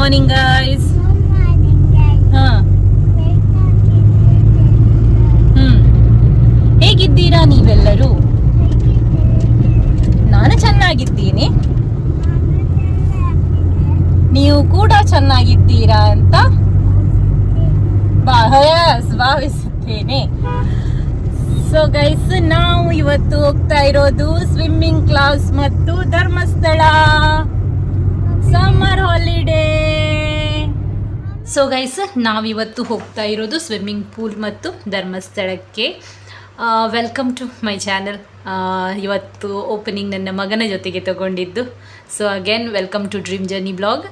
Morning guys. ಹಾ, ಹೇಗಿದ್ದೀರಾ ನೀವೆಲ್ಲರೂ? ನಾನು ಚೆನ್ನಾಗಿದ್ದೀನಿ, ನೀವು ಕೂಡ ಚೆನ್ನಾಗಿದ್ದೀರಾ ಅಂತ ಭಾವಿಸುತ್ತೇನೆ. ಸೊ ಗೈಸ್, ನಾವು ಇವತ್ತು ಹೋಗ್ತಾ ಇರೋದು ಸ್ವಿಮ್ಮಿಂಗ್ ಕ್ಲಾಸ್ ಮತ್ತು Dharmasthala summer holiday. So guys, ನಾವಿವತ್ತು ಹೋಗ್ತಾ ಇರೋದು ಸ್ವಿಮ್ಮಿಂಗ್ ಪೂಲ್ ಮತ್ತು ಧರ್ಮಸ್ಥಳಕ್ಕೆ. Welcome to my channel. ಇವತ್ತು ಓಪನಿಂಗ್ ನನ್ನ ಮಗನ ಜೊತೆಗೆ ತಗೊಂಡಿದ್ದು. So again welcome to dream journey blog.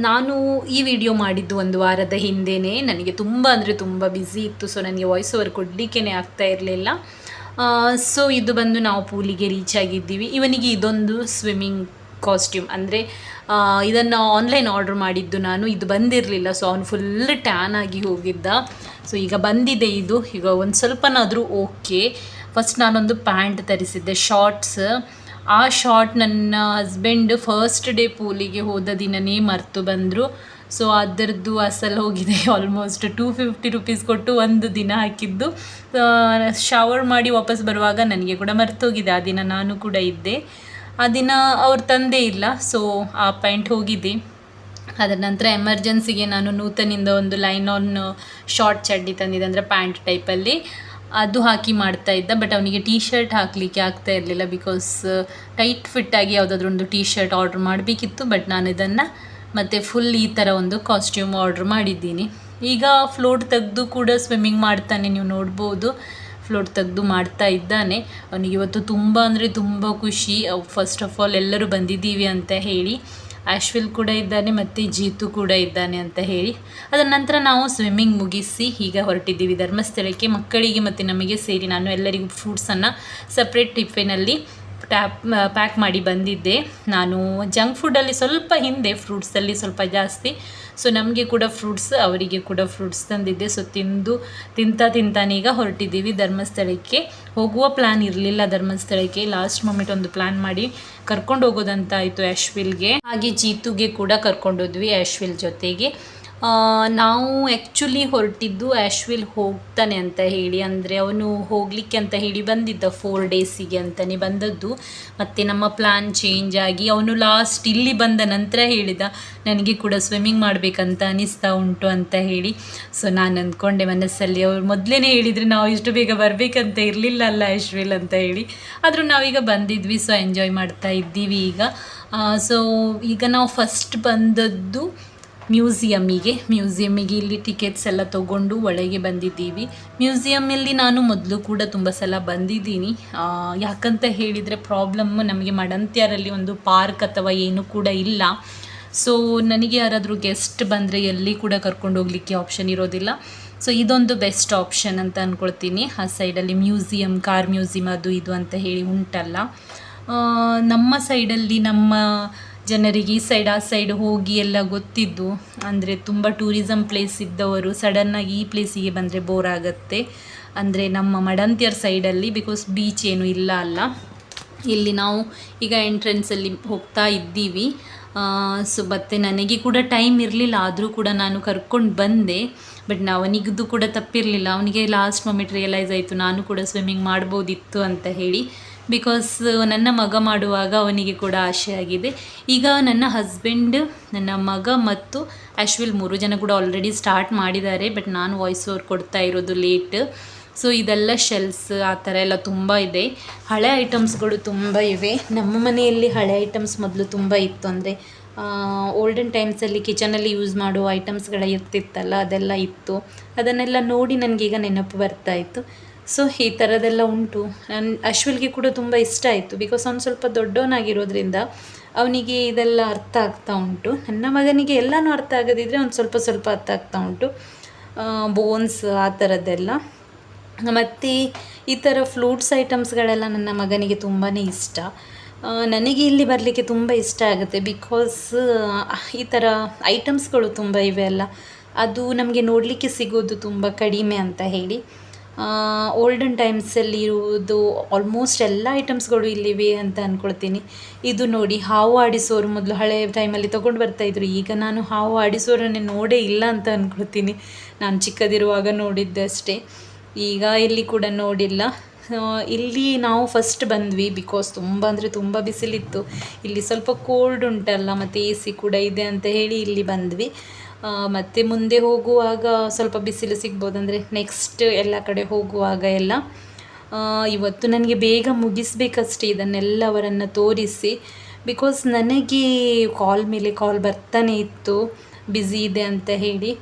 ನಾನು ಈ ವಿಡಿಯೋ ಮಾಡಿದ್ದು ಒಂದು ವಾರದ ಹಿಂದೆಯೇ. ನನಗೆ ತುಂಬ ಅಂದರೆ ತುಂಬ ಬ್ಯುಸಿ ಇತ್ತು, ಸೊ ನನಗೆ ವಾಯ್ಸ್ ಓವರ್ ಕೊಡಲಿಕ್ಕೇ ಆಗ್ತಾ ಇರಲಿಲ್ಲ. ಸೊ ಇದು ಬಂದು ನಾವು ಪೂಲಿಗೆ ರೀಚ್ ಆಗಿದ್ದೀವಿ. ಇವನಿಗೆ ಇದೊಂದು ಸ್ವಿಮ್ಮಿಂಗ್ ಕಾಸ್ಟ್ಯೂಮ್, ಅಂದರೆ ಇದನ್ನು ಆನ್ಲೈನ್ ಆರ್ಡ್ರ್ ಮಾಡಿದ್ದು ನಾನು. ಇದು ಬಂದಿರಲಿಲ್ಲ, ಸೊ ಅವನು ಫುಲ್ ಟ್ಯಾನ್ ಆಗಿ ಹೋಗಿದ್ದ. ಸೊ ಈಗ ಬಂದಿದೆ ಇದು. ಈಗ ಒಂದು ಸ್ವಲ್ಪನಾದರೂ ಓಕೆ. ಫಸ್ಟ್ ನಾನೊಂದು ಪ್ಯಾಂಟ್ ತರಿಸಿದ್ದೆ, ಶಾರ್ಟ್ಸ್. ಆ ಶಾರ್ಟ್ ನನ್ನ ಹಸ್ಬೆಂಡ್ ಫಸ್ಟ್ ಡೇ ಪೂಲಿಗೆ ಹೋದ ದಿನವೇ ಮರೆತು ಬಂದರು. ಸೊ ಅದರದ್ದು ಅಸಲು ಹೋಗಿದೆ ಆಲ್ಮೋಸ್ಟ್ 250 ರುಪೀಸ್ ಕೊಟ್ಟು ಒಂದು ದಿನ ಹಾಕಿದ್ದು. ಶವರ್ ಮಾಡಿ ವಾಪಸ್ ಬರುವಾಗ ನನಗೆ ಕೂಡ ಮರ್ತೋಗಿದೆ. ಆ ದಿನ ನಾನು ಕೂಡ ಇದ್ದೆ. ಆ ದಿನ ಅವ್ರು ತಂದೇ ಇಲ್ಲ, ಸೊ ಆ ಪ್ಯಾಂಟ್ ಹೋಗಿದೆ. ಅದರ ನಂತರ ಎಮರ್ಜೆನ್ಸಿಗೆ ನಾನು ನೂತನಿಂದ ಒಂದು ಲೈನ್ ಆನ್ ಶಾರ್ಟ್ ಚಡ್ಡಿ ತಂದಿದ್ದೆ, ಅಂದರೆ ಪ್ಯಾಂಟ್ ಟೈಪಲ್ಲಿ. ಅದು ಹಾಕಿ ಮಾಡ್ತಾ ಇದ್ದ. ಬಟ್ ಅವನಿಗೆ ಟೀ ಶರ್ಟ್ ಹಾಕಲಿಕ್ಕೆ ಆಗ್ತಾ ಇರಲಿಲ್ಲ, ಬಿಕಾಸ್ ಟೈಟ್ ಫಿಟ್ಟಾಗಿ ಯಾವುದಾದ್ರೂ ಒಂದು ಟೀ ಶರ್ಟ್ ಆರ್ಡ್ರ್ ಮಾಡಬೇಕಿತ್ತು. ಬಟ್ ನಾನು ಇದನ್ನು ಮತ್ತು ಫುಲ್ ಈ ಥರ ಒಂದು ಕಾಸ್ಟ್ಯೂಮ್ ಆರ್ಡ್ರ್ ಮಾಡಿದ್ದೀನಿ. ಈಗ ಫ್ಲೋಟ್ ತೆಗೆದು ಕೂಡ ಸ್ವಿಮ್ಮಿಂಗ್ ಮಾಡ್ತಾನೆ, ನೀವು ನೋಡ್ಬೋದು. ಫ್ಲೋಟ್ ತೆಗೆದು ಮಾಡ್ತಾ ಇದ್ದಾನೆ. ಅವನಿಗೆ ಇವತ್ತು ತುಂಬ ಅಂದರೆ ತುಂಬ ಖುಷಿ. ಫಸ್ಟ್ ಆಫ್ ಆಲ್ ಎಲ್ಲರೂ ಬಂದಿದ್ದೀವಿ ಅಂತ ಹೇಳಿ. ಆಶ್ವಿಲ್ ಕೂಡ ಇದ್ದಾನೆ ಮತ್ತು ಜೀತು ಕೂಡ ಇದ್ದಾನೆ ಅಂತ ಹೇಳಿ. ಅದರ ನಂತರ ನಾವು ಸ್ವಿಮ್ಮಿಂಗ್ ಮುಗಿಸಿ ಈಗ ಹೊರಟಿದ್ದೀವಿ ಧರ್ಮಸ್ಥಳಕ್ಕೆ. ಮಕ್ಕಳಿಗೆ ಮತ್ತು ನಮಗೆ ಸೇರಿ ನಾನು ಎಲ್ಲರಿಗೂ ಫ್ರೂಟ್ಸನ್ನು ಸಪ್ರೇಟ್ ಟಿಫಿನಲ್ಲಿ ಪ್ಯಾಕ್ ಮಾಡಿ ಬಂದಿದ್ದೆ. ನಾನು ಜಂಕ್ ಫುಡ್ಡಲ್ಲಿ ಸ್ವಲ್ಪ ಹಿಂದೆ, ಫ್ರೂಟ್ಸಲ್ಲಿ ಸ್ವಲ್ಪ ಜಾಸ್ತಿ. ಸೊ ನಮಗೆ ಕೂಡ ಫ್ರೂಟ್ಸ್, ಅವರಿಗೆ ಕೂಡ ಫ್ರೂಟ್ಸ್ ತಂದಿದ್ದೆ. ಸೊ ತಿಂತಾನೆ ಈಗ ಹೊರಟಿದ್ದೀವಿ ಧರ್ಮಸ್ಥಳಕ್ಕೆ. ಹೋಗುವ ಪ್ಲ್ಯಾನ್ ಇರಲಿಲ್ಲ ಧರ್ಮಸ್ಥಳಕ್ಕೆ. ಲಾಸ್ಟ್ ಮೊಮೆಂಟ್ ಒಂದು ಪ್ಲ್ಯಾನ್ ಮಾಡಿ ಕರ್ಕೊಂಡು ಹೋಗೋದಂತ ಆಯಿತು ಆಶ್ವಿಲ್ಗೆ. ಹಾಗೆ ಜೀತುಗೆ ಕೂಡ ಕರ್ಕೊಂಡೋದ್ವಿ ಆಶ್ವಿಲ್ ಜೊತೆಗೆ. ನಾವು ಆ್ಯಕ್ಚುಲಿ ಹೊರಟಿದ್ದು ಆಶ್ವಿಲ್ ಹೋಗ್ತಾನೆ ಅಂತ ಹೇಳಿ, ಅಂದರೆ ಅವನು ಹೋಗಲಿಕ್ಕೆ ಅಂತ ಹೇಳಿ ಬಂದಿದ್ದ 4 ಡೇಸಿಗೆ ಅಂತಲೇ ಬಂದದ್ದು. ಮತ್ತು ನಮ್ಮ ಪ್ಲ್ಯಾನ್ ಚೇಂಜ್ ಆಗಿ ಅವನು ಲಾಸ್ಟ್ ಇಲ್ಲಿ ಬಂದ ನಂತರ ಹೇಳಿದ, ನನಗೆ ಕೂಡ ಸ್ವಿಮ್ಮಿಂಗ್ ಮಾಡಬೇಕಂತ ಅನಿಸ್ತಾ ಉಂಟು ಅಂತ ಹೇಳಿ. ಸೊ ನಾನು ಅಂದ್ಕೊಂಡೆ ಮನಸ್ಸಲ್ಲಿ, ಅವ್ರು ಮೊದಲೇ ಹೇಳಿದರೆ ನಾವು ಇಷ್ಟು ಬೇಗ ಬರಬೇಕಂತ ಇರಲಿಲ್ಲ ಅಲ್ಲ ಆಶ್ವಿಲ್ ಅಂತ ಹೇಳಿ. ಆದರೂ ನಾವೀಗ ಬಂದಿದ್ವಿ, ಸೊ ಎಂಜಾಯ್ ಮಾಡ್ತಾ ಇದ್ದೀವಿ ಈಗ. ಸೊ ಈಗ ನಾವು ಫಸ್ಟ್ ಬಂದದ್ದು ಮ್ಯೂಸಿಯಮ್ಮಿಗೆ ಇಲ್ಲಿ ಟಿಕೆಟ್ಸ್ ಎಲ್ಲ ತೊಗೊಂಡು ಒಳಗೆ ಬಂದಿದ್ದೀವಿ. ಮ್ಯೂಸಿಯಮ್ಮಲ್ಲಿ ನಾನು ಮೊದಲು ಕೂಡ ತುಂಬ ಸಲ ಬಂದಿದ್ದೀನಿ. ಯಾಕಂತ ಹೇಳಿದರೆ ಪ್ರಾಬ್ಲಮ್ಮು, ನಮಗೆ ಮಡಂತ್ಯಾರಲ್ಲಿ ಒಂದು ಪಾರ್ಕ್ ಅಥವಾ ಏನು ಕೂಡ ಇಲ್ಲ. ಸೊ ನನಗೆ ಯಾರಾದರೂ ಗೆಸ್ಟ್ ಬಂದರೆ ಎಲ್ಲಿ ಕೂಡ ಕರ್ಕೊಂಡು ಹೋಗಲಿಕ್ಕೆ ಆಪ್ಷನ್ ಇರೋದಿಲ್ಲ. ಸೊ ಇದೊಂದು ಬೆಸ್ಟ್ ಆಪ್ಷನ್ ಅಂತ ಅಂದ್ಕೊಳ್ತೀನಿ. ಆ ಸೈಡಲ್ಲಿ ಮ್ಯೂಸಿಯಮ್, ಕಾರ್ ಮ್ಯೂಸಿಯಮ್ ಅದು ಇದು ಅಂತ ಹೇಳಿ ಉಂಟಲ್ಲ. ನಮ್ಮ ಸೈಡಲ್ಲಿ ನಮ್ಮ ಜನರಿಗೆ ಈ ಸೈಡ್ ಆ ಸೈಡ್ ಹೋಗಿ ಎಲ್ಲ ಗೊತ್ತಿದ್ದು, ಅಂದರೆ ತುಂಬ ಟೂರಿಸಮ್ ಪ್ಲೇಸ್ ಇದ್ದವರು ಸಡನ್ನಾಗಿ ಈ ಪ್ಲೇಸಿಗೆ ಬಂದರೆ ಬೋರ್ ಆಗುತ್ತೆ. ಅಂದರೆ ನಮ್ಮ ಮಡಂತ್ಯರ ಸೈಡಲ್ಲಿ, ಬಿಕಾಸ್ ಬೀಚ್ ಏನು ಇಲ್ಲ ಅಲ್ಲ. ಇಲ್ಲಿ ನಾವು ಈಗ ಎಂಟ್ರೆನ್ಸಲ್ಲಿ ಹೋಗ್ತಾ ಇದ್ದೀವಿ. ಸೊ ಮತ್ತು ನನಗೆ ಕೂಡ ಟೈಮ್ ಇರಲಿಲ್ಲ, ಆದರೂ ಕೂಡ ನಾನು ಕರ್ಕೊಂಡು ಬಂದೆ. ಬಟ್ ಅವನಿಗದು ಕೂಡ ತಪ್ಪಿರಲಿಲ್ಲ. ಅವನಿಗೆ ಲಾಸ್ಟ್ ಮೊಮೆಂಟ್ ರಿಯಲೈಸ್ ಆಯಿತು ನಾನು ಕೂಡ ಸ್ವಿಮ್ಮಿಂಗ್ ಮಾಡ್ಬೋದಿತ್ತು ಅಂತ ಹೇಳಿ. ಬಿಕಾಸ್ ನನ್ನ ಮಗ ಮಾಡುವಾಗ ಅವನಿಗೆ ಕೂಡ ಆಸೆ ಆಗಿದೆ. ಈಗ ನನ್ನ ಹಸ್ಬೆಂಡ್, ನನ್ನ ಮಗ ಮತ್ತು ಆಶ್ವಿಲ್ 3 ಜನ ಕೂಡ ಆಲ್ರೆಡಿ ಸ್ಟಾರ್ಟ್ ಮಾಡಿದ್ದಾರೆ. ಬಟ್ ನಾನು ವಾಯ್ಸ್ ಓವರ್ ಕೊಡ್ತಾ ಇರೋದು ಲೇಟ್. ಸೊ ಇದೆಲ್ಲ ಶೆಲ್ಸ್ ಆ ಥರ ಎಲ್ಲ ತುಂಬ ಇದೆ. ಹಳೆ ಐಟಮ್ಸ್ಗಳು ತುಂಬ ಇವೆ. ನಮ್ಮ ಮನೆಯಲ್ಲಿ ಹಳೆ ಐಟಮ್ಸ್ ಮೊದಲು ತುಂಬ ಇತ್ತು, ಅಂದರೆ ಓಲ್ಡನ್ ಟೈಮ್ಸಲ್ಲಿ ಕಿಚನಲ್ಲಿ ಯೂಸ್ ಮಾಡುವ ಐಟಮ್ಸ್ಗಳ ಇರ್ತಿತ್ತಲ್ಲ, ಅದೆಲ್ಲ ಇತ್ತು. ಅದನ್ನೆಲ್ಲ ನೋಡಿ ನನಗೀಗ ನೆನಪು ಬರ್ತಾಯಿತ್ತು. ಸೊ ಈ ಥರದ್ದೆಲ್ಲ ಉಂಟು. ಅಶ್ವಿಲ್ಗೆ ಕೂಡ ತುಂಬ ಇಷ್ಟ ಆಯಿತು, ಬಿಕಾಸ್ ಅವ್ನು ಸ್ವಲ್ಪ ದೊಡ್ಡವನಾಗಿರೋದ್ರಿಂದ ಅವನಿಗೆ ಇದೆಲ್ಲ ಅರ್ಥ ಆಗ್ತಾ ಉಂಟು. ನನ್ನ ಮಗನಿಗೆ ಎಲ್ಲನೂ ಅರ್ಥ ಆಗದಿದ್ದರೆ ಅವ್ನು ಸ್ವಲ್ಪ ಸ್ವಲ್ಪ ಅರ್ಥ ಆಗ್ತಾ ಉಂಟು, ಬೋನ್ಸ್ ಆ ಥರದ್ದೆಲ್ಲ. ಮತ್ತು ಈ ಥರ ಫ್ಲೂಟ್ಸ್ ಐಟಮ್ಸ್ಗಳೆಲ್ಲ ನನ್ನ ಮಗನಿಗೆ ತುಂಬಾ ಇಷ್ಟ. ನನಗೆ ಇಲ್ಲಿ ಬರಲಿಕ್ಕೆ ತುಂಬ ಇಷ್ಟ ಆಗುತ್ತೆ, ಬಿಕಾಸ್ ಈ ಥರ ಐಟಮ್ಸ್ಗಳು ತುಂಬ ಇವೆ ಅಲ್ಲ, ಅದು ನಮಗೆ ನೋಡಲಿಕ್ಕೆ ಸಿಗೋದು ತುಂಬ ಕಡಿಮೆ ಅಂತ ಹೇಳಿ. ಓಲ್ಡನ್ ಟೈಮ್ಸಲ್ಲಿ ಇರುವುದು ಆಲ್ಮೋಸ್ಟ್ ಎಲ್ಲ ಐಟಮ್ಸ್ಗಳು ಇಲ್ಲಿವೆ ಅಂತ ಅಂದ್ಕೊಳ್ತೀನಿ. ಇದು ನೋಡಿ, ಹಾವು ಆಡಿಸೋರು ಮೊದಲು ಹಳೆಯ ಟೈಮಲ್ಲಿ ತೊಗೊಂಡು ಬರ್ತಾಯಿದ್ರು. ಈಗ ನಾನು ಹಾವು ಆಡಿಸೋರನ್ನೇ ನೋಡೇ ಇಲ್ಲ ಅಂತ ಅಂದ್ಕೊಳ್ತೀನಿ. ನಾನು ಚಿಕ್ಕದಿರುವಾಗ ನೋಡಿದ್ದೆ ಅಷ್ಟೇ, ಈಗ ಇಲ್ಲಿ ಕೂಡ ನೋಡಿಲ್ಲ. ಇಲ್ಲಿ ನಾವು ಫಸ್ಟ್ ಬಂದ್ವಿ ಬಿಕಾಸ್ ತುಂಬ ಅಂದರೆ ತುಂಬ ಬಿಸಿಲಿತ್ತು. ಇಲ್ಲಿ ಸ್ವಲ್ಪ ಕೋಲ್ಡ್ ಉಂಟಲ್ಲ, ಮತ್ತು ಎ ಸಿ ಕೂಡ ಇದೆ ಅಂತ ಹೇಳಿ ಇಲ್ಲಿ ಬಂದ್ವಿ. ಮತ್ತು ಮುಂದೆ ಹೋಗುವಾಗ ಸ್ವಲ್ಪ ಬಿಸಿಲು ಸಿಗ್ಬೋದು, ಅಂದರೆ ನೆಕ್ಸ್ಟ್ ಎಲ್ಲ ಕಡೆ ಹೋಗುವಾಗ ಎಲ್ಲ. ಇವತ್ತು ನನಗೆ ಬೇಗ ಮುಗಿಸ್ಬೇಕಷ್ಟೇ ಇದನ್ನೆಲ್ಲವರನ್ನು ತೋರಿಸಿ, ಬಿಕಾಸ್ ನನಗೆ ಕಾಲ್ ಮೇಲೆ ಕಾಲ್ ಬರ್ತಾನೆ ಇತ್ತು ಬ್ಯುಸಿ ಇದೆ ಅಂತ ಹೇಳಿ.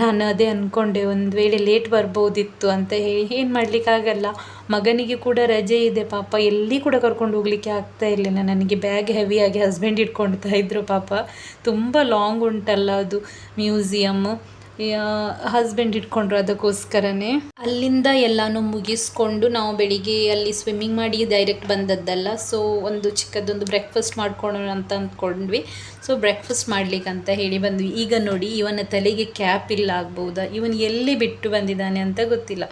ನಾನು ಅದೇ ಅಂದ್ಕೊಂಡೆ, ಒಂದು ವೇಳೆ ಲೇಟ್ ಬರ್ಬೋದಿತ್ತು ಅಂತ ಹೇಳಿ. ಏನು ಮಾಡಲಿಕ್ಕಾಗಲ್ಲ, ಮಗನಿಗೆ ಕೂಡ ರಜೆ ಇದೆ ಪಾಪ, ಎಲ್ಲಿ ಕೂಡ ಕರ್ಕೊಂಡು ಹೋಗಲಿಕ್ಕೆ ಆಗ್ತಾ ಇರಲಿಲ್ಲ ನನಗೆ. ಬ್ಯಾಗ್ ಹೆವಿಯಾಗಿ ಹಸ್ಬೆಂಡ್ ಇಟ್ಕೊಳ್ತಾ ಇದ್ದರು ಪಾಪ. ತುಂಬ ಲಾಂಗ್ ಉಂಟಲ್ಲ ಅದು ಮ್ಯೂಸಿಯಮ್ಮು, ಹಸ್ಬೆಂಡ್ ಇಟ್ಕೊಂಡ್ರು, ಅದಕ್ಕೋಸ್ಕರನೇ. ಅಲ್ಲಿಂದ ಎಲ್ಲನೂ ಮುಗಿಸ್ಕೊಂಡು ನಾವು ಬೆಳಿಗ್ಗೆ ಅಲ್ಲಿ ಸ್ವಿಮ್ಮಿಂಗ್ ಮಾಡಿ ಡೈರೆಕ್ಟ್ ಬಂದದ್ದಲ್ಲ, ಸೊ ಒಂದು ಚಿಕ್ಕದೊಂದು ಬ್ರೇಕ್ಫಾಸ್ಟ್ ಮಾಡ್ಕೊಳ್ಳೋಣ ಅಂತ ಅಂದ್ಕೊಂಡ್ವಿ. ಸೊ ಬ್ರೇಕ್ಫಾಸ್ಟ್ ಮಾಡಲಿಕ್ಕೆ ಅಂತ ಹೇಳಿ ಬಂದ್ವಿ. ಈಗ ನೋಡಿ, ಇವನ ತಲೆಗೆ ಕ್ಯಾಪ್ ಇಲ್ಲ ಆಗ್ಬೋದಾ, ಇವನು ಎಲ್ಲಿ ಬಿಟ್ಟು ಬಂದಿದ್ದಾನೆ ಅಂತ ಗೊತ್ತಿಲ್ಲ.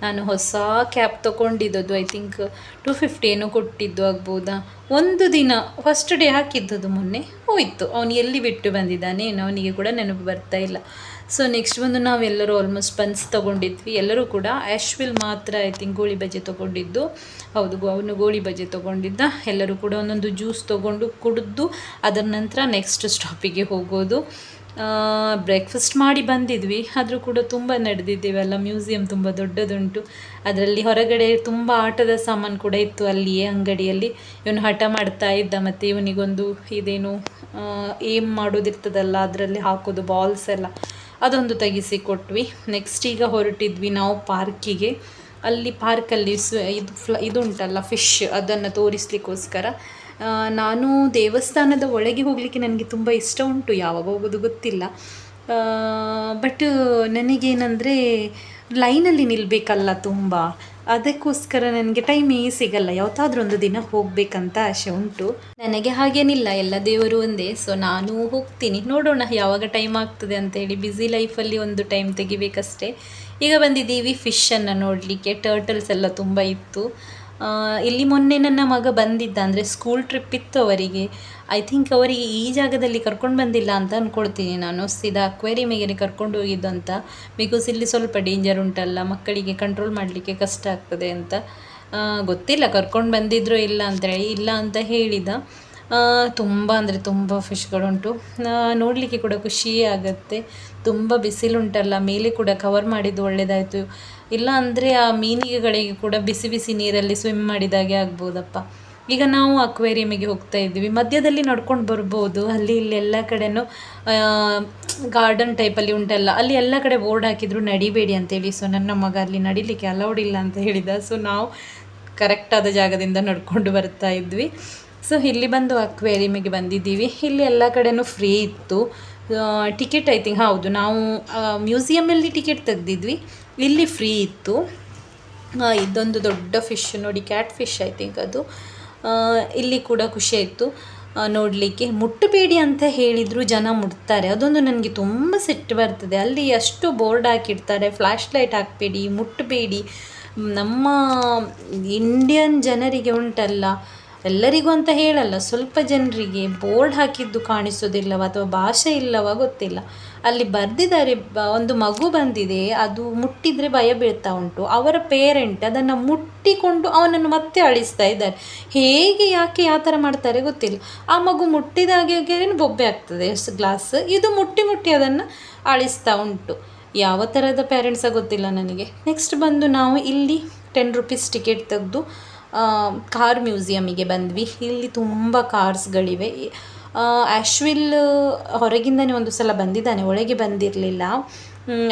ನಾನು ಹೊಸ ಕ್ಯಾಪ್ ತೊಗೊಂಡಿದ್ದು, ಐ ಥಿಂಕ್ 250 ಏನೋ ಕೊಟ್ಟಿದ್ದು ಆಗ್ಬೋದಾ. ಒಂದು ದಿನ ಫಸ್ಟ್ ಡೇ ಹಾಕಿದ್ದದು, ಮೊನ್ನೆ ಹೋಯಿತು. ಅವನು ಎಲ್ಲಿ ಬಿಟ್ಟು ಬಂದಿದ್ದಾನೆ ಅವನಿಗೆ ಕೂಡ ನೆನಪು ಬರ್ತಾ ಇಲ್ಲ. ಸೊ ನೆಕ್ಸ್ಟ್ ಬಂದು ನಾವೆಲ್ಲರೂ ಆಲ್ಮೋಸ್ಟ್ ಬನ್ಸ್ ತೊಗೊಂಡಿದ್ವಿ, ಎಲ್ಲರೂ ಕೂಡ. ಆ್ಯಶ್ವಿಲ್ ಮಾತ್ರ ಐ ಥಿಂಕ್ ಗೋಳಿ ಬಜೆ ತೊಗೊಂಡಿದ್ದು, ಹೌದು ಅವನು ಗೋಳಿ ಬಜೆ ತೊಗೊಂಡಿದ್ದ. ಎಲ್ಲರೂ ಕೂಡ ಒಂದೊಂದು ಜ್ಯೂಸ್ ತೊಗೊಂಡು ಕುಡಿದು ಅದರ ನಂತರ ನೆಕ್ಸ್ಟ್ ಸ್ಟಾಪಿಗೆ ಹೋಗೋದು. ಬ್ರೇಕ್ಫಾಸ್ಟ್ ಮಾಡಿ ಬಂದಿದ್ವಿ, ಆದರೂ ಕೂಡ ತುಂಬ ನಡೆದಿದ್ದೇವಲ್ಲ. ಮ್ಯೂಸಿಯಂ ತುಂಬ ದೊಡ್ಡದುಂಟು, ಅದರಲ್ಲಿ ಹೊರಗಡೆ ತುಂಬ ಆಟದ ಸಾಮಾನು ಕೂಡ ಇತ್ತು ಅಲ್ಲಿಯೇ ಅಂಗಡಿಯಲ್ಲಿ. ಇವನು ಹಠ ಮಾಡ್ತಾ ಇದ್ದ, ಮತ್ತು ಇವನಿಗೊಂದು ಇದೇನು ಏಮ್ ಮಾಡೋದಿರ್ತದಲ್ಲ, ಅದರಲ್ಲಿ ಹಾಕೋದು ಬಾಲ್ಸ್ ಎಲ್ಲ, ಅದೊಂದು ತೆಗಿಸಿ ಕೊಟ್ವಿ. ನೆಕ್ಸ್ಟ್ ಈಗ ಹೊರಟಿದ್ವಿ ನಾವು ಪಾರ್ಕಿಗೆ. ಅಲ್ಲಿ ಪಾರ್ಕಲ್ಲಿ ಇದು ಉಂಟಲ್ಲ ಫಿಶ್, ಅದನ್ನು ತೋರಿಸ್ಲಿಕ್ಕೋಸ್ಕರ. ನಾನು ದೇವಸ್ಥಾನದ ಒಳಗೆ ಹೋಗಲಿಕ್ಕೆ ನನಗೆ ತುಂಬ ಇಷ್ಟ ಉಂಟು, ಯಾವಾಗ ಹೋಗೋದು ಗೊತ್ತಿಲ್ಲ. ಬಟ್ ನನಗೇನೆಂದರೆ ಲೈನಲ್ಲಿ ನಿಲ್ಲಬೇಕಲ್ಲ ತುಂಬ, ಅದಕ್ಕೋಸ್ಕರ ನನಗೆ ಟೈಮೇ ಸಿಗಲ್ಲ. ಯಾವತ್ತಾದ್ರೂ ಒಂದು ದಿನ ಹೋಗಬೇಕಂತ ಆಸೆ ಉಂಟು ನನಗೆ. ಹಾಗೇನಿಲ್ಲ, ಎಲ್ಲ ದೇವರು ಒಂದೇ. ಸೊ ನಾನು ಹೋಗ್ತೀನಿ, ನೋಡೋಣ ಯಾವಾಗ ಟೈಮ್ ಆಗ್ತದೆ ಅಂತೇಳಿ. ಬ್ಯುಸಿ ಲೈಫಲ್ಲಿ ಒಂದು ಟೈಮ್ ತೆಗಿಬೇಕಷ್ಟೇ. ಈಗ ಬಂದಿದ್ದೀವಿ ಫಿಶನ್ನು ನೋಡಲಿಕ್ಕೆ. ಟರ್ಟಲ್ಸ್ ಎಲ್ಲ ತುಂಬ ಇತ್ತು. ಇಲ್ಲಿ ಮೊನ್ನೆ ನನ್ನ ಮಗ ಬಂದಿದ್ದ, ಅಂದರೆ ಸ್ಕೂಲ್ ಟ್ರಿಪ್ ಇತ್ತು ಅವರಿಗೆ. ಐ ಥಿಂಕ್ ಅವರಿಗೆ ಈ ಜಾಗದಲ್ಲಿ ಕರ್ಕೊಂಡು ಬಂದಿಲ್ಲ ಅಂತ ಅಂದ್ಕೊಳ್ತೀನಿ ನಾನು, ಸೀದಾ ಅಕ್ವೇರಿಯಮಿಗೆ ಕರ್ಕೊಂಡು ಹೋಗಿದ್ದು ಅಂತ. ಬಿಕಾಸ್ ಇಲ್ಲಿ ಸ್ವಲ್ಪ ಡೇಂಜರ್ ಉಂಟಲ್ಲ, ಮಕ್ಕಳಿಗೆ ಕಂಟ್ರೋಲ್ ಮಾಡಲಿಕ್ಕೆ ಕಷ್ಟ ಆಗ್ತದೆ ಅಂತ. ಗೊತ್ತಿಲ್ಲ ಕರ್ಕೊಂಡು ಬಂದಿದ್ರೋ ಇಲ್ಲ ಅಂತೇಳಿ. ಇಲ್ಲ ಅಂತ ಹೇಳಿದ. ತುಂಬ ಅಂದರೆ ತುಂಬ ಫಿಶ್ಗಳುಂಟು, ನೋಡಲಿಕ್ಕೆ ಕೂಡ ಖುಷಿ ಆಗುತ್ತೆ. ತುಂಬ ಬಿಸಿಲುಂಟಲ್ಲ, ಮೇಲೆ ಕೂಡ ಕವರ್ ಮಾಡಿದ್ದು ಒಳ್ಳೆಯದಾಯಿತು. ಇಲ್ಲ ಅಂದರೆ ಆ ಮೀನುಗಳಿಗೆ ಕೂಡ ಬಿಸಿ ಬಿಸಿ ನೀರಲ್ಲಿ ಸ್ವಿಮ್ ಮಾಡಿದಾಗೆ ಆಗ್ಬೋದಪ್ಪ. ಈಗ ನಾವು ಅಕ್ವೇರಿಯಮಿಗೆ ಹೋಗ್ತಾ ಇದ್ದೀವಿ, ಮಧ್ಯದಲ್ಲಿ ನಡ್ಕೊಂಡು ಬರ್ಬೋದು. ಅಲ್ಲಿ ಇಲ್ಲಿ ಎಲ್ಲ ಕಡೆನೂ ಗಾರ್ಡನ್ ಟೈಪಲ್ಲಿ ಉಂಟಲ್ಲ, ಅಲ್ಲಿ ಎಲ್ಲ ಕಡೆ ಬೋರ್ಡ್ ಹಾಕಿದ್ರು ನಡಿಬೇಡಿ ಅಂತೇಳಿ. ಸೊ ನನ್ನ ಮಗ ಅಲ್ಲಿ ನಡಿಲಿಕ್ಕೆ ಅಲೌಡ್ ಇಲ್ಲ ಅಂತ ಹೇಳಿದ. ಸೊ ನಾವು ಕರೆಕ್ಟಾದ ಜಾಗದಿಂದ ನಡ್ಕೊಂಡು ಬರ್ತಾ ಇದ್ವಿ. ಸೊ ಇಲ್ಲಿ ಬಂದು ಅಕ್ವೇರಿಯಮಿಗೆ ಬಂದಿದ್ದೀವಿ. ಇಲ್ಲಿ ಎಲ್ಲ ಕಡೆನೂ ಫ್ರೀ ಇತ್ತು. ಟಿಕೆಟ್ ಐ ಥಿಂಕ್, ಹೌದು ನಾವು ಮ್ಯೂಸಿಯಮಲ್ಲಿ ಟಿಕೆಟ್ ತೆಗೆದಿದ್ವಿ, ಇಲ್ಲಿ ಫ್ರೀ ಇತ್ತು. ಇದೊಂದು ದೊಡ್ಡ ಫಿಶ್ ನೋಡಿ, ಕ್ಯಾಟ್ ಫಿಶ್ ಐ ಥಿಂಕ್ ಅದು. ಇಲ್ಲಿ ಕೂಡ ಖುಷಿ ಆಯಿತು ನೋಡಲಿಕ್ಕೆ. ಮುಟ್ಟಬೇಡಿ ಅಂತ ಹೇಳಿದರೂ ಜನ ಮುಟ್ತಾರೆ, ಅದೊಂದು ನನಗೆ ತುಂಬ ಸಿಟ್ಟು ಬರ್ತದೆ. ಅಲ್ಲಿ ಅಷ್ಟು ಬೋರ್ಡ್ ಹಾಕಿರ್ತಾರೆ, ಫ್ಲ್ಯಾಶ್ ಲೈಟ್ ಹಾಕಬೇಡಿ, ಮುಟ್ಟಬೇಡಿ. ನಮ್ಮ ಇಂಡಿಯನ್ ಜನರಿಗೆ ಉಂಟಲ್ಲ, ಎಲ್ಲರಿಗೂ ಅಂತ ಹೇಳಲ್ಲ, ಸ್ವಲ್ಪ ಜನರಿಗೆ ಬೋರ್ಡ್ ಹಾಕಿದ್ದು ಕಾಣಿಸೋದಿಲ್ಲವ ಅಥವಾ ಭಾಷೆ ಇಲ್ಲವ ಗೊತ್ತಿಲ್ಲ. ಅಲ್ಲಿ ಬರೆದಿದ್ದಾರೆ, ಒಂದು ಮಗು ಬಂದಿದೆ, ಅದು ಮುಟ್ಟಿದರೆ ಭಯ ಬೀಳ್ತಾ ಉಂಟು. ಅವರ ಪೇರೆಂಟ್ ಅದನ್ನು ಮುಟ್ಟಿಕೊಂಡು ಅವನನ್ನು ಮತ್ತೆ ಅಳಿಸ್ತಾ ಇದ್ದಾರೆ. ಹೇಗೆ ಯಾಕೆ ಯಾವ ಥರ ಮಾಡ್ತಾರೆ ಗೊತ್ತಿಲ್ಲ. ಆ ಮಗು ಮುಟ್ಟಿದಾಗೆ ಬೊಬ್ಬೆ ಆಗ್ತದೆ ಗ್ಲಾಸ್, ಇದು ಮುಟ್ಟಿ ಮುಟ್ಟಿ ಅದನ್ನು ಅಳಿಸ್ತಾ ಉಂಟು. ಯಾವ ಥರದ ಪೇರೆಂಟ್ಸ ಗೊತ್ತಿಲ್ಲ ನನಗೆ. ನೆಕ್ಸ್ಟ್ ಬಂದು ನಾವು ಇಲ್ಲಿ 10 ರೂಪೀಸ್ ಟಿಕೆಟ್ ತೆಗೆದು ಕಾರ್ ಮ್ಯೂಸಿಯಮಿಗೆ ಬಂದ್ವಿ. ಇಲ್ಲಿ ತುಂಬ ಕಾರ್ಸ್ಗಳಿವೆ. ಆ್ಯಶ್ವಿಲ್ ಹೊರಗಿಂದನೇ ಒಂದು ಸಲ ಬಂದಿದ್ದಾನೆ, ಒಳಗೆ ಬಂದಿರಲಿಲ್ಲ.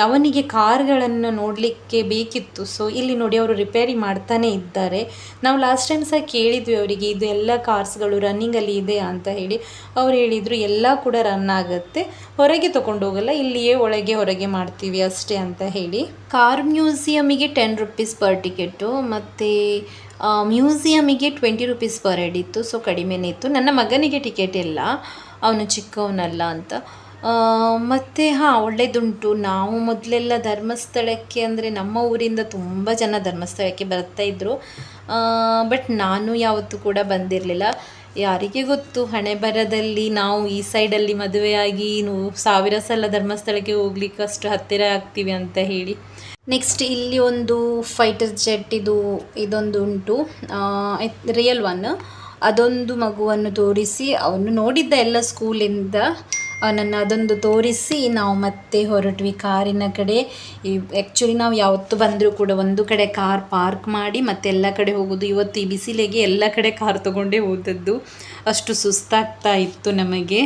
ಅವನಿಗೆ ಕಾರ್ಗಳನ್ನು ನೋಡಲಿಕ್ಕೆ ಬೇಕಿತ್ತು. ಸೊ ಇಲ್ಲಿ ನೋಡಿ ಅವರು ರಿಪೇರಿ ಮಾಡ್ತಾನೆ ಇದ್ದಾರೆ. ನಾವು ಲಾಸ್ಟ್ ಟೈಮ್ ಸಹ ಕೇಳಿದ್ವಿ ಅವರಿಗೆ, ಇದು ಎಲ್ಲ ಕಾರ್ಸ್ಗಳು ರನ್ನಿಂಗಲ್ಲಿ ಇದೆ ಅಂತ ಹೇಳಿ. ಅವ್ರು ಹೇಳಿದರು ಎಲ್ಲ ಕೂಡ ರನ್ ಆಗುತ್ತೆ, ಹೊರಗೆ ತೊಗೊಂಡು ಹೋಗಲ್ಲ, ಇಲ್ಲಿಯೇ ಒಳಗೆ ಹೊರಗೆ ಮಾಡ್ತೀವಿ ಅಷ್ಟೇ ಅಂತ ಹೇಳಿ. ಕಾರ್ ಮ್ಯೂಸಿಯಮಿಗೆ 10 ರೂಪೀಸ್ ಪರ್ ಟಿಕೆಟು, ಮತ್ತು ಮ್ಯೂಸಿಯಮಿಗೆ 20 ರೂಪೀಸ್ ಪರ್ ಹೆಡ್ ಇತ್ತು. ಸೊ ಕಡಿಮೆನೇ ಇತ್ತು. ನನ್ನ ಮಗನಿಗೆ ಟಿಕೆಟ್ ಇಲ್ಲ, ಅವನು ಚಿಕ್ಕವನಲ್ಲ ಅಂತ. ಮತ್ತು ಹಾಂ ಒಳ್ಳೆಯದುಂಟು. ನಾವು ಮೊದಲೆಲ್ಲ ಧರ್ಮಸ್ಥಳಕ್ಕೆ ಅಂದರೆ ನಮ್ಮ ಊರಿಂದ ತುಂಬ ಜನ ಧರ್ಮಸ್ಥಳಕ್ಕೆ ಬರ್ತಾಯಿದ್ರು. ಬಟ್ ನಾನು ಯಾವತ್ತೂ ಕೂಡ ಬಂದಿರಲಿಲ್ಲ. ಯಾರಿಗೆ ಗೊತ್ತು, ಹಣೆ ಬರದಲ್ಲಿ ನಾವು ಈ ಸೈಡಲ್ಲಿ ಮದುವೆಯಾಗಿ 1000 ಸಲ ಧರ್ಮಸ್ಥಳಕ್ಕೆ ಹೋಗ್ಲಿಕ್ಕೆ ಅಷ್ಟು ಹತ್ತಿರ ಆಗ್ತೀವಿ ಅಂತ ಹೇಳಿ. ನೆಕ್ಸ್ಟ್ ಇಲ್ಲಿ ಒಂದು ಫೈಟರ್ ಜೆಟ್ ಇದೊಂದು ಉಂಟು, ರಿಯಲ್ ಒನ್. ಅದೊಂದು ಮಗುವನ್ನು ತೋರಿಸಿ, ಅವನು ನೋಡಿದ್ದ ಎಲ್ಲ ಸ್ಕೂಲಿಂದ ನನ್ನ ಅದೊಂದು ತೋರಿಸಿ ನಾವು ಮತ್ತೆ ಹೊರಟ್ವಿ ಕಾರಿನ ಕಡೆ. ಆ್ಯಕ್ಚುಲಿ ನಾವು ಯಾವತ್ತು ಬಂದರೂ ಕೂಡ ಒಂದು ಕಡೆ ಕಾರ್ ಪಾರ್ಕ್ ಮಾಡಿ ಮತ್ತೆ ಎಲ್ಲ ಕಡೆ ಹೋಗೋದು. ಇವತ್ತು ಈ ಬಿಸಿಲಿಗೆ ಎಲ್ಲ ಕಡೆ ಕಾರ್ ತೊಗೊಂಡೇ ಹೋದದ್ದು, ಅಷ್ಟು ಸುಸ್ತಾಗ್ತಾ ಇತ್ತು ನಮಗೆ.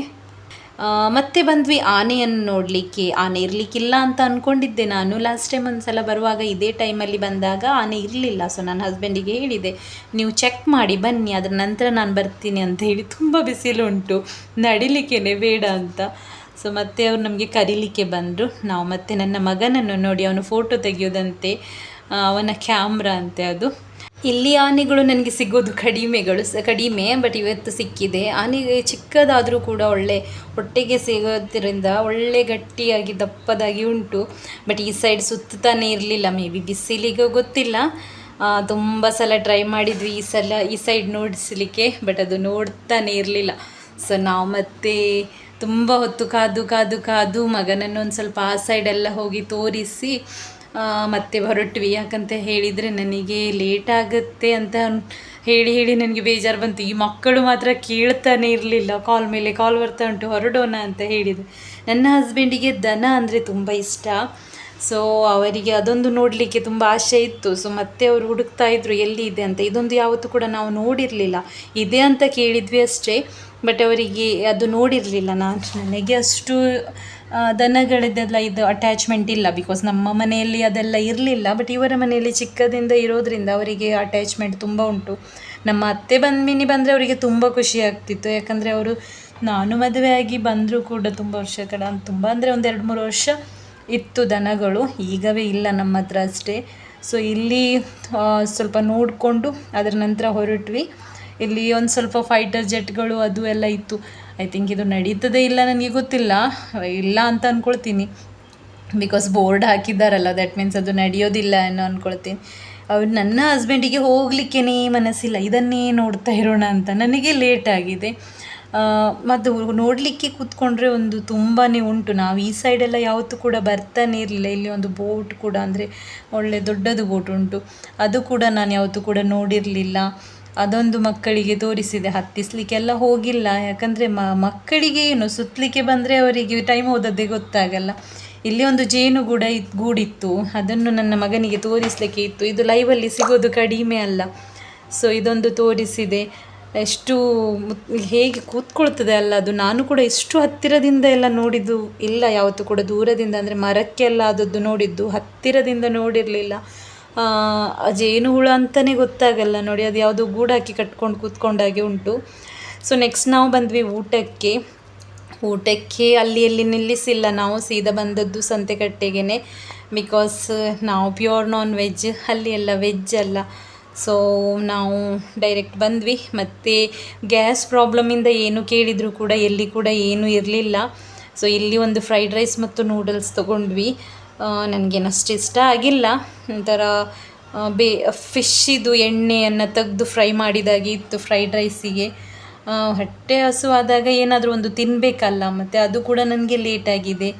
ಮತ್ತೆ ಬಂದ್ವಿ ಆನೆಯನ್ನು ನೋಡಲಿಕ್ಕೆ. ಆನೆ ಇರಲಿಕ್ಕಿಲ್ಲ ಅಂತ ಅಂದ್ಕೊಂಡಿದ್ದೆ ನಾನು. ಲಾಸ್ಟ್ ಟೈಮ್ ಒಂದು ಸಲ ಬರುವಾಗ ಇದೇ ಟೈಮಲ್ಲಿ ಬಂದಾಗ ಆನೆ ಇರಲಿಲ್ಲ. ಸೊ ನನ್ನ ಹಸ್ಬೆಂಡಿಗೆ ಹೇಳಿದೆ, ನೀವು ಚೆಕ್ ಮಾಡಿ ಬನ್ನಿ, ಅದರ ನಂತರ ನಾನು ಬರ್ತೀನಿ ಅಂತ ಹೇಳಿ. ತುಂಬ ಬಿಸಿಲುಂಟು, ನಡಿಲಿಕ್ಕೇ ಬೇಡ ಅಂತ. ಸೊ ಮತ್ತೆ ಅವರು ನಮಗೆ ಕರೀಲಿಕ್ಕೆ ಬಂದರು. ನಾವು ಮತ್ತೆ ನನ್ನ ಮಗನನ್ನು ನೋಡಿ, ಅವನು ಫೋಟೋ ತೆಗೆಯೋದಂತೆ, ಅವನ ಕ್ಯಾಮ್ರಾ ಅಂತೆ ಅದು. ಇಲ್ಲಿ ಆನೆಗಳು ನನಗೆ ಸಿಗೋದು ಕಡಿಮೆ, ಬಟ್ ಇವತ್ತು ಸಿಕ್ಕಿದೆ. ಆನೆ ಚಿಕ್ಕದಾದರೂ ಕೂಡ ಒಳ್ಳೆ ಹೊಟ್ಟೆಗೆ ಸಿಗೋದ್ರಿಂದ ಒಳ್ಳೆ ಗಟ್ಟಿಯಾಗಿ ದಪ್ಪದಾಗಿ ಉಂಟು. ಬಟ್ ಈ ಸೈಡ್ ಸುತ್ತಾನೆ ಇರಲಿಲ್ಲ, ಮೇ ಬಿ ಬಿಸಿಲಿಗೆ ಗೊತ್ತಿಲ್ಲ. ತುಂಬ ಸಲ ಟ್ರೈ ಮಾಡಿದ್ವಿ ಈ ಸೈಡ್ ನೋಡಿಸಲಿಕ್ಕೆ, ಬಟ್ ಅದು ನೋಡ್ತಾನೆ ಇರಲಿಲ್ಲ. ಸೊ ನಾವು ಮತ್ತೆ ತುಂಬ ಹೊತ್ತು ಕಾದು ಮಗನನ್ನು ಒಂದು ಸ್ವಲ್ಪ ಆ ಸೈಡೆಲ್ಲ ಹೋಗಿ ತೋರಿಸಿ ಮತ್ತೆ ಹೊರಟ್ವಿ. ಯಾಕಂತ ಹೇಳಿದರೆ ನನಗೆ ಲೇಟ್ ಆಗುತ್ತೆ ಅಂತ ಹೇಳಿ ನನಗೆ ಬೇಜಾರು ಬಂತು. ಈ ಮಕ್ಕಳು ಮಾತ್ರ ಕೇಳ್ತಾನೆ ಇರಲಿಲ್ಲ, ಕಾಲ್ ಮೇಲೆ ಕಾಲ್ ಬರ್ತಾ ಉಂಟು, ಹೊರಡೋಣ ಅಂತ ಹೇಳಿದರು. ನನ್ನ ಹಸ್ಬೆಂಡಿಗೆ ದನ ಅಂದರೆ ತುಂಬ ಇಷ್ಟ. ಸೊ ಅವರಿಗೆ ಅದೊಂದು ನೋಡಲಿಕ್ಕೆ ತುಂಬ ಆಸೆ ಇತ್ತು. ಸೊ ಮತ್ತೆ ಅವರು ಹುಡುಕ್ತಾ ಇದ್ರು ಎಲ್ಲಿ ಇದೆ ಅಂತ. ಇದೊಂದು ಯಾವತ್ತೂ ಕೂಡ ನಾವು ನೋಡಿರಲಿಲ್ಲ, ಇದೆ ಅಂತ ಕೇಳಿದ್ವಿ ಅಷ್ಟೇ, ಬಟ್ ಅವರಿಗೆ ಅದು ನೋಡಿರಲಿಲ್ಲ. ನನಗೆ ಅಷ್ಟು ದನಗಳಿದ್ದೆಲ್ಲ ಇದು ಅಟ್ಯಾಚ್ಮೆಂಟ್ ಇಲ್ಲ, ಬಿಕಾಸ್ ನಮ್ಮ ಮನೆಯಲ್ಲಿ ಅದೆಲ್ಲ ಇರಲಿಲ್ಲ. ಬಟ್ ಇವರ ಮನೆಯಲ್ಲಿ ಚಿಕ್ಕದಿಂದ ಇರೋದರಿಂದ ಅವರಿಗೆ ಅಟ್ಯಾಚ್ಮೆಂಟ್ ತುಂಬ ಉಂಟು. ನಮ್ಮ ಅತ್ತೆ ಬಂದರೆ ಅವರಿಗೆ ತುಂಬ ಖುಷಿ ಆಗ್ತಿತ್ತು. ಯಾಕಂದರೆ ಅವರು ನಾನು ಮದುವೆಯಾಗಿ ಬಂದರೂ ಕೂಡ ತುಂಬ ಅಂದರೆ ಒಂದು 2-3 ವರ್ಷ ಇತ್ತು ದನಗಳು. ಈಗವೇ ಇಲ್ಲ ನಮ್ಮ ಹತ್ರ ಅಷ್ಟೇ. ಸೊ ಇಲ್ಲಿ ಸ್ವಲ್ಪ ನೋಡಿಕೊಂಡು ಅದರ ನಂತರ ಹೊರಟ್ವಿ. ಇಲ್ಲಿ ಒಂದು ಸ್ವಲ್ಪ ಫೈಟರ್ ಜೆಟ್ಗಳು ಅದು ಎಲ್ಲ ಇತ್ತು. ಐ ಥಿಂಕ್ ಇದು ನಡೀತದೆ ಇಲ್ಲ ನನಗೆ ಗೊತ್ತಿಲ್ಲ, ಇಲ್ಲ ಅಂತ ಅಂದ್ಕೊಳ್ತೀನಿ, ಬಿಕಾಸ್ ಬೋರ್ಡ್ ಹಾಕಿದ್ದಾರಲ್ಲ, ದ್ಯಾಟ್ ಮೀನ್ಸ್ ಅದು ನಡೆಯೋದಿಲ್ಲ ಅನ್ನೋ ಅಂದ್ಕೊಳ್ತೀನಿ. ನನ್ನ ಹಸ್ಬೆಂಡಿಗೆ ಹೋಗಲಿಕ್ಕೇ ಮನಸ್ಸಿಲ್ಲ, ಇದನ್ನೇ ನೋಡ್ತಾ ಇರೋಣ ಅಂತ. ನನಗೆ ಲೇಟ್ ಆಗಿದೆ. ಮತ್ತು ನೋಡಲಿಕ್ಕೆ ಕೂತ್ಕೊಂಡ್ರೆ ಒಂದು ತುಂಬಾ ಉಂಟು. ನಾವು ಈ ಸೈಡೆಲ್ಲ ಯಾವತ್ತೂ ಕೂಡ ಬರ್ತಾನೆ ಇರಲಿಲ್ಲ. ಇಲ್ಲಿ ಒಂದು ಬೋಟ್ ಕೂಡ, ಅಂದರೆ ಒಳ್ಳೆ ದೊಡ್ಡದು ಬೋಟ್ ಉಂಟು, ಅದು ಕೂಡ ನಾನು ಯಾವತ್ತೂ ಕೂಡ ನೋಡಿರಲಿಲ್ಲ. ಅದೊಂದು ಮಕ್ಕಳಿಗೆ ತೋರಿಸಿದೆ, ಹತ್ತಿಸ್ಲಿಕ್ಕೆಲ್ಲ ಹೋಗಿಲ್ಲ. ಯಾಕಂದರೆ ಮಕ್ಕಳಿಗೆ ಏನು ಸುತ್ತಲಿಕ್ಕೆ ಬಂದರೆ ಅವರಿಗೆ ಟೈಮ್ ಹೋದದ್ದೇ ಗೊತ್ತಾಗಲ್ಲ. ಇಲ್ಲಿ ಒಂದು ಜೇನು ಗೂಡಿತ್ತು, ಅದನ್ನು ನನ್ನ ಮಗನಿಗೆ ತೋರಿಸಲಿಕ್ಕೆ ಇತ್ತು. ಇದು ಲೈವಲ್ಲಿ ಸಿಗೋದು ಕಡಿಮೆ ಅಲ್ಲ. ಸೊ ಇದೊಂದು ತೋರಿಸಿದೆ. ಎಷ್ಟು ಹೇಗೆ ಕೂತ್ಕೊಳ್ತದೆ ಅಲ್ಲ ಅದು. ನಾನು ಕೂಡ ಎಷ್ಟು ಹತ್ತಿರದಿಂದ ಎಲ್ಲ ನೋಡಿದ್ದು ಇಲ್ಲ ಯಾವತ್ತೂ ಕೂಡ, ದೂರದಿಂದ ಅಂದರೆ ಮರಕ್ಕೆಲ್ಲ ಆದದ್ದು ನೋಡಿದ್ದು, ಹತ್ತಿರದಿಂದ ನೋಡಿರಲಿಲ್ಲ. ಜೇನು ಹುಳ ಅಂತಲೇ ಗೊತ್ತಾಗಲ್ಲ ನೋಡಿ, ಅದು ಯಾವುದೋ ಗೂಡು ಹಾಕಿ ಕಟ್ಕೊಂಡು ಕೂತ್ಕೊಂಡಾಗೆ ಉಂಟು. ಸೊ ನೆಕ್ಸ್ಟ್ ನಾವು ಬಂದ್ವಿ ಊಟಕ್ಕೆ ಅಲ್ಲಿ ನಿಲ್ಲಿಸಿಲ್ಲ ನಾವು, ಸೀದಾ ಬಂದದ್ದು ಸಂತೆಕಟ್ಟೆಗೆ. ಬಿಕಾಸ್ ನಾವು ಪ್ಯೂರ್ ನಾನ್ ವೆಜ್, ಅಲ್ಲಿ ಎಲ್ಲ ವೆಜ್ ಅಲ್ಲ. ಸೊ ನಾವು ಡೈರೆಕ್ಟ್ ಬಂದ್ವಿ. ಮತ್ತು ಗ್ಯಾಸ್ ಪ್ರಾಬ್ಲಮಿಂದ ಏನು ಕೇಳಿದರೂ ಕೂಡ ಎಲ್ಲಿ ಕೂಡ ಏನೂ ಇರಲಿಲ್ಲ. ಸೊ ಇಲ್ಲಿ ಒಂದು ಫ್ರೈಡ್ ರೈಸ್ ಮತ್ತು ನೂಡಲ್ಸ್ ತೊಗೊಂಡ್ವಿ. ನನಗೇನಷ್ಟು ಇಷ್ಟ ಆಗಿಲ್ಲ, ಒಂಥರ ಫಿಶ್ಶಿದು ಎಣ್ಣೆಯನ್ನು ತೆಗೆದು ಫ್ರೈ ಮಾಡಿದಾಗೆ ಇತ್ತು ಫ್ರೈಡ್ ರೈಸಿಗೆ. ಹೊಟ್ಟೆ ಹಸುವಾದಾಗ ಏನಾದರೂ ಒಂದು ತಿನ್ನಬೇಕಲ್ಲ, ಮತ್ತು ಅದು ಕೂಡ ನನಗೆ ಲೇಟಾಗಿದೆ.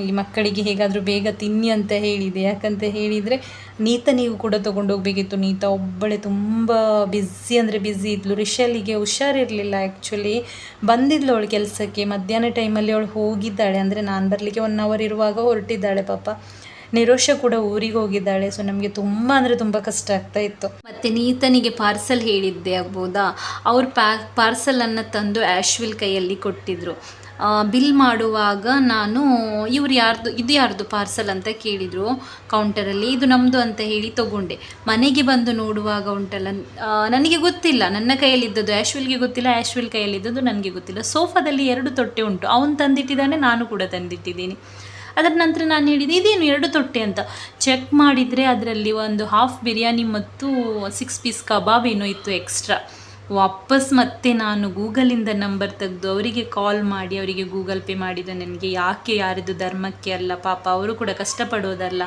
ಈ ಮಕ್ಕಳಿಗೆ ಹೇಗಾದರೂ ಬೇಗ ತಿನ್ನಿ ಅಂತ ಹೇಳಿದೆ. ಯಾಕಂತ ಹೇಳಿದರೆ ನೀತನಿಗೂ ಕೂಡ ತೊಗೊಂಡೋಗ್ಬೇಕಿತ್ತು. ನೀತ ಒಬ್ಬಳೆ ತುಂಬ ಬ್ಯುಸಿ ಇದ್ಲು. ರಿಷಲಿಗೆ ಹುಷಾರಿರಲಿಲ್ಲ. ಆ್ಯಕ್ಚುಲಿ ಬಂದಿದ್ಲು ಅವಳು ಕೆಲಸಕ್ಕೆ, ಮಧ್ಯಾಹ್ನ ಟೈಮಲ್ಲಿ ಅವಳು ಹೋಗಿದ್ದಾಳೆ. ಅಂದರೆ ನಾನು ಬರಲಿಕ್ಕೆ 1 ಅವರ್ ಇರುವಾಗ ಹೊರಟಿದ್ದಾಳೆ ಪಾಪ. ನಿರೋಷ ಕೂಡ ಊರಿಗೆ ಹೋಗಿದ್ದಾಳೆ. ಸೊ ನಮಗೆ ತುಂಬ ಕಷ್ಟ ಆಗ್ತಾ ಇತ್ತು. ಮತ್ತು ನೀತನಿಗೆ ಪಾರ್ಸಲ್ ಹೇಳಿದ್ದೆ ಆಗ್ಬೋದಾ, ಅವ್ರು ಪಾರ್ಸಲನ್ನು ತಂದು ಆಶ್ವಿಲ್ ಕೈಯಲ್ಲಿ ಕೊಟ್ಟಿದ್ದರು. ಬಿಲ್ ಮಾಡುವಾಗ ನಾನು ಇದು ಯಾರ್ದು ಪಾರ್ಸಲ್ ಅಂತ ಕೇಳಿದರು ಕೌಂಟರಲ್ಲಿ. ಇದು ನಮ್ಮದು ಅಂತ ಹೇಳಿ ತೊಗೊಂಡೆ. ಮನೆಗೆ ಬಂದು ನೋಡುವಾಗ ಉಂಟಲ್ಲ, ನನಗೆ ಗೊತ್ತಿಲ್ಲ, ನನ್ನ ಕೈಯಲ್ಲಿದ್ದದ್ದು ಆಶ್ವಿಲ್ಗೆ ಗೊತ್ತಿಲ್ಲ, ಆಶ್ವಿಲ್ ಕೈಯಲ್ಲಿದ್ದದ್ದು ನನಗೆ ಗೊತ್ತಿಲ್ಲ. ಸೋಫಾದಲ್ಲಿ 2 ತೊಟ್ಟೆ ಉಂಟು, ಅವನು ತಂದಿಟ್ಟಿದ್ದಾನೆ, ನಾನು ಕೂಡ ತಂದಿಟ್ಟಿದ್ದೀನಿ. ಅದರ ನಂತರ ನಾನು ಹೇಳಿದೆ ಇದೇನು 2 ತೊಟ್ಟೆ ಅಂತ. ಚೆಕ್ ಮಾಡಿದರೆ ಅದರಲ್ಲಿ ಒಂದು 1/2 ಬಿರಿಯಾನಿ ಮತ್ತು 6 ಪೀಸ್ ಕಬಾಬ್ ಏನೋ ಇತ್ತು ಎಕ್ಸ್ಟ್ರಾ. ವಾಪಸ್ ಮತ್ತೆ ನಾನು ಗೂಗಲಿಂದ ನಂಬರ್ ತೆಗೆದು ಅವರಿಗೆ ಕಾಲ್ ಮಾಡಿ ಅವರಿಗೆ ಗೂಗಲ್ ಪೇ ಮಾಡಿದ್ದು ನನಗೆ. ಯಾಕೆ ಯಾರಿದು ಧರ್ಮಕ್ಕೆ ಅಲ್ಲ, ಪಾಪ ಅವರು ಕೂಡ ಕಷ್ಟಪಡೋದಲ್ಲ.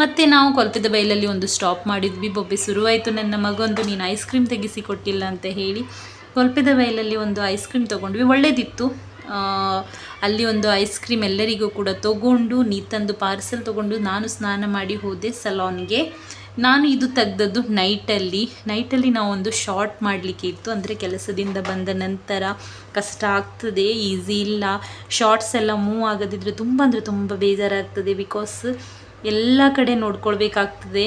ಮತ್ತು ನಾವು ಕೊಲ್ಪದ ಬೈಲಲ್ಲಿ ಒಂದು ಸ್ಟಾಪ್ ಮಾಡಿದ್ವಿ. ಬೊಬ್ಬೆ ಶುರುವಾಯಿತು ನನ್ನ ಮಗೊಂದು, ನೀನು ಐಸ್ ಕ್ರೀಮ್ ತೆಗಿಸಿ ಕೊಟ್ಟಿಲ್ಲ ಅಂತ ಹೇಳಿ. ಕೊಲ್ಪದ ಬೈಲಲ್ಲಿ ಒಂದು ಐಸ್ ಕ್ರೀಮ್ ತೊಗೊಂಡ್ವಿ, ಒಳ್ಳೆಯದಿತ್ತು. ಅಲ್ಲಿ ಒಂದು ಐಸ್ ಕ್ರೀಮ್ ಎಲ್ಲರಿಗೂ ಕೂಡ ತೊಗೊಂಡು ತಂದು ಪಾರ್ಸೆಲ್ ತೊಗೊಂಡು ನಾನು ಸ್ನಾನ ಮಾಡಿ ಹೋದೆ ಸಲಾನ್ಗೆ. ನಾನು ಇದು ತೆಗ್ದದ್ದು ನೈಟಲ್ಲಿ ನಾವು ಒಂದು ಶಾರ್ಟ್ ಮಾಡಲಿಕ್ಕೆ ಇತ್ತು. ಅಂದರೆ ಕೆಲಸದಿಂದ ಬಂದ ನಂತರ ಕಷ್ಟ ಆಗ್ತದೆ, ಈಸಿ ಇಲ್ಲ. ಶಾರ್ಟ್ಸ್ ಎಲ್ಲ ಮೂವ್ ಆಗದಿದ್ದರೆ ತುಂಬ ಅಂದರೆ ತುಂಬ ಬೇಜಾರಾಗ್ತದೆ. ಬಿಕಾಸ್ ಎಲ್ಲ ಕಡೆ ನೋಡ್ಕೊಳ್ಬೇಕಾಗ್ತದೆ,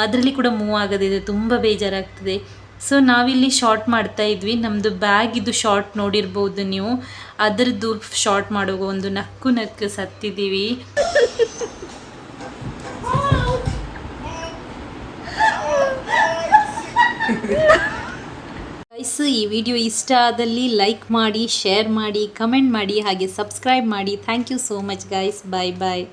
ಅದರಲ್ಲಿ ಕೂಡ ಮೂವ್ ಆಗದಿದ್ದರೆ ತುಂಬ ಬೇಜಾರಾಗ್ತದೆ. ಸೊ ನಾವಿಲ್ಲಿ ಶಾರ್ಟ್ ಮಾಡ್ತಾ ಇದ್ವಿ. ನಮ್ಮದು ಬ್ಯಾಗಿದ್ದು ಶಾರ್ಟ್ ನೋಡಿರ್ಬೋದು ನೀವು, ಅದರದ್ದು ಶಾರ್ಟ್ ಮಾಡುವಾಗ ಒಂದು ನಕ್ಕು ಸತ್ತಿದ್ದೀವಿ. ಗೈಸ್, ಈ ವಿಡಿಯೋ ಇಷ್ಟ ಆದಲ್ಲಿ ಲೈಕ್ ಮಾಡಿ, ಶೇರ್ ಮಾಡಿ, ಕಮೆಂಟ್ ಮಾಡಿ, ಹಾಗೆ ಸಬ್ಸ್ಕ್ರೈಬ್ ಮಾಡಿ. Thank you so much guys. Bye bye.